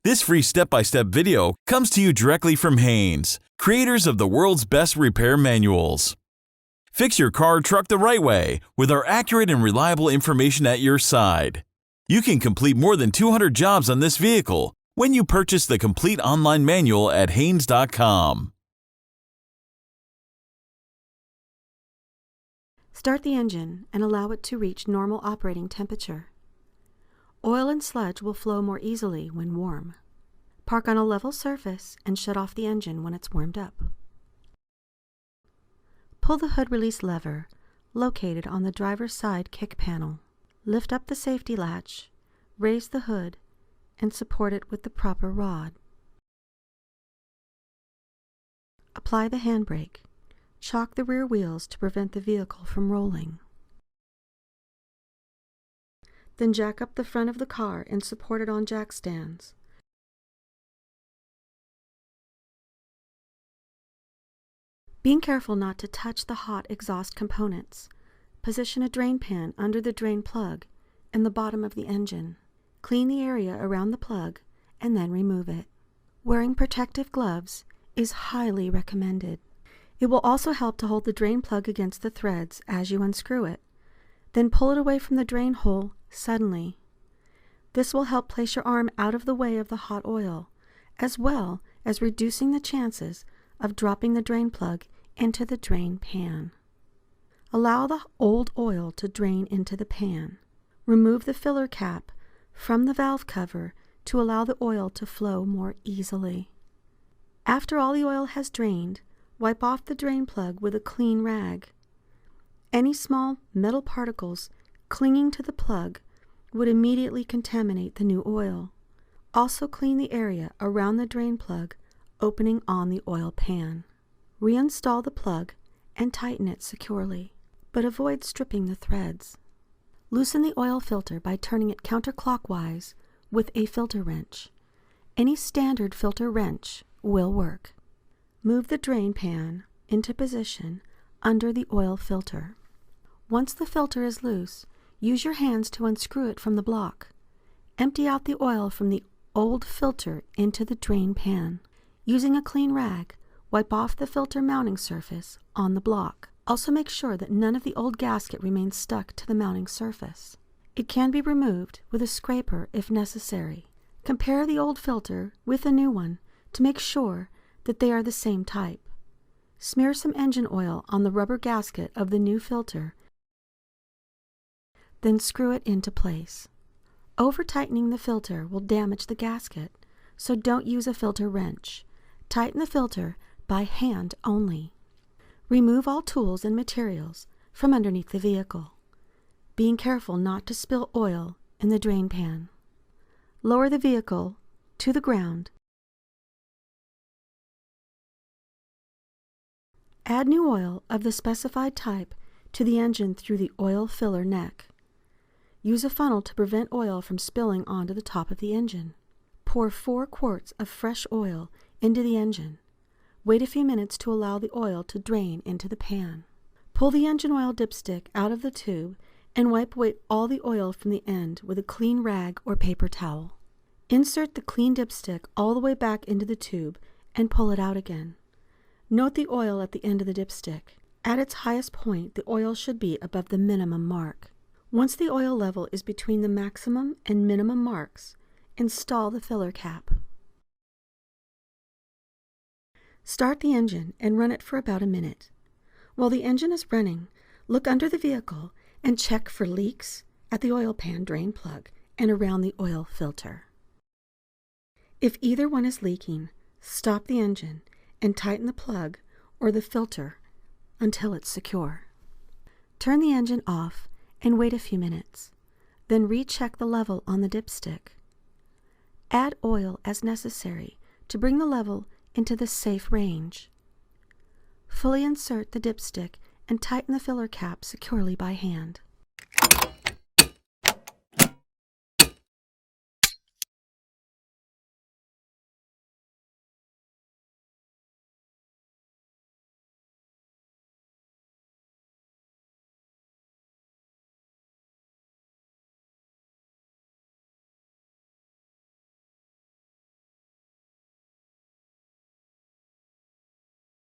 This free step-by-step video comes to you directly from Haynes, creators of the world's best repair manuals. Fix your car or truck the right way with our accurate and reliable information at your side. You can complete more than 200 jobs on this vehicle when you purchase the complete online manual at Haynes.com. Start the engine and allow it to reach normal operating temperature. Oil and sludge will flow more easily when warm. Park on a level surface and shut off the engine when it's warmed up. Pull the hood release lever, located on the driver's side kick panel. Lift up the safety latch, raise the hood, and support it with the proper rod. Apply the handbrake. Chock the rear wheels to prevent the vehicle from rolling. Then jack up the front of the car and support it on jack stands. Being careful not to touch the hot exhaust components, position a drain pan under the drain plug and the bottom of the engine. Clean the area around the plug and then remove it. Wearing protective gloves is highly recommended. It will also help to hold the drain plug against the threads as you unscrew it. Then pull it away from the drain hole suddenly. This will help place your arm out of the way of the hot oil, as well as reducing the chances of dropping the drain plug into the drain pan. Allow the old oil to drain into the pan. Remove the filler cap from the valve cover to allow the oil to flow more easily. After all the oil has drained, wipe off the drain plug with a clean rag. Any small metal particles clinging to the plug would immediately contaminate the new oil. Also clean the area around the drain plug opening on the oil pan. Reinstall the plug and tighten it securely, but avoid stripping the threads. Loosen the oil filter by turning it counterclockwise with a filter wrench. Any standard filter wrench will work. Move the drain pan into position under the oil filter. Once the filter is loose, use your hands to unscrew it from the block. Empty out the oil from the old filter into the drain pan. Using a clean rag, wipe off the filter mounting surface on the block. Also make sure that none of the old gasket remains stuck to the mounting surface. It can be removed with a scraper if necessary. Compare the old filter with the new one to make sure that they are the same type. Smear some engine oil on the rubber gasket of the new filter, then screw it into place. Over-tightening the filter will damage the gasket, so don't use a filter wrench. Tighten the filter by hand only. Remove all tools and materials from underneath the vehicle, being careful not to spill oil in the drain pan. Lower the vehicle to the ground. Add new oil of the specified type to the engine through the oil filler neck. Use a funnel to prevent oil from spilling onto the top of the engine. Pour 4 quarts of fresh oil into the engine. Wait a few minutes to allow the oil to drain into the pan. Pull the engine oil dipstick out of the tube and wipe away all the oil from the end with a clean rag or paper towel. Insert the clean dipstick all the way back into the tube and pull it out again. Note the oil at the end of the dipstick. At its highest point, the oil should be above the minimum mark. Once the oil level is between the maximum and minimum marks, install the filler cap. Start the engine and run it for about a minute. While the engine is running, look under the vehicle and check for leaks at the oil pan drain plug and around the oil filter. If either one is leaking, stop the engine and tighten the plug or the filter until it's secure. Turn the engine off and wait a few minutes. Then recheck the level on the dipstick. Add oil as necessary to bring the level into the safe range. Fully insert the dipstick and tighten the filler cap securely by hand.